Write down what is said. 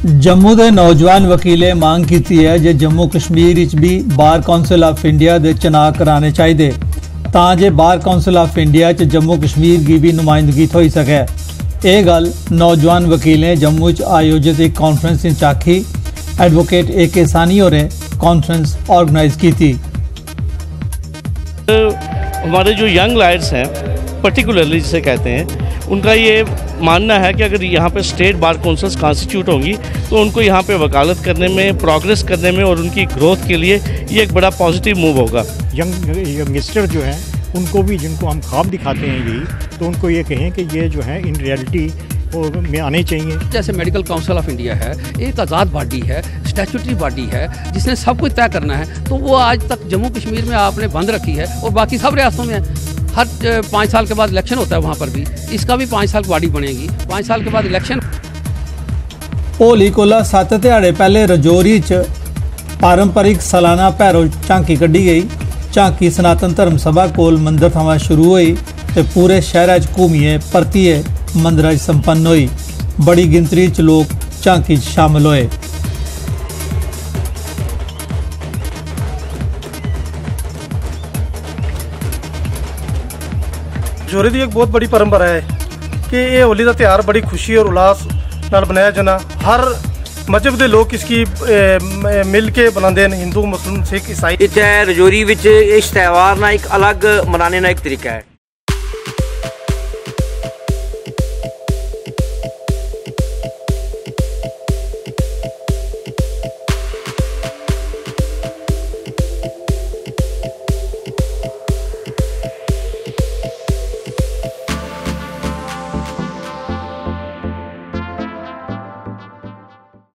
जम्मू के नौजवान वकीलें मांग की है जे जम्मू कश्मीर भी बार कौंसल ऑफ इंडिया के चुनाव कराने चाहिए तां जे बार कौंसल ऑफ इंडिया च जम्मू कश्मीर की भी नुमाइंदगी थोई सके। ये गल नौजवान वकीलें जम्मू च आयोजित एक कॉन्फ्रेंस च आखी। एडवोकेट AK सानी होरें कॉन्फ्रेंस ऑर्गेनाइज की थी। हमारे जो यंग लायर्स हैं पर्टिकुलरली जिसे कहते हैं, उनका ये मानना है कि अगर यहाँ पे स्टेट बार काउंसिल्स कॉन्स्टिट्यूट होंगी तो उनको यहाँ पे वकालत करने में, प्रोग्रेस करने में और उनकी ग्रोथ के लिए ये एक बड़ा पॉजिटिव मूव होगा। यंगस्टर जो हैं उनको भी, जिनको हम ख्वाब दिखाते हैं यही, तो उनको ये कहें कि ये जो है इन रियलिटी में आने चाहिए। जैसे मेडिकल काउंसिल ऑफ इंडिया है, एक आज़ाद बॉडी है, स्टैट्यूटरी बॉडी है जिसने सब कुछ तय करना है, तो वो आज तक जम्मू कश्मीर में आपने बंद रखी है और बाकी सब रियासतों में है। हर 5 साल के बाद इलेक्शन होता है वहाँ पर भी, इसका भी 5 साल बॉडी बनेगी, 5 साल के बाद इलेक्शन। होली कोला 7 ध्याड़े पहले रजौरी च पारंपरिक सालाना भैरो झांकी कड्ढी गई। झांकी सनातन धर्म सभा कोल मंदिर थमां शुरू हुई ते पूरे शहर च घूमिए परतिए मंदिर संपन्न हुई। बड़ी गिनतरी च लोग झांकी च शामिल हुए। रजौरी की एक बहुत बड़ी परंपरा है कि ये होली का त्यौहार बड़ी खुशी और उल्लास नाल मनाया जाना। हर मजहब के लोग इसकी मिल के बनाते हैं, हिंदू, मुस्लिम, सिख, ईसाई। इत्थे रजौरी विच इस त्यौहार ना एक अलग मनाने का एक तरीका है।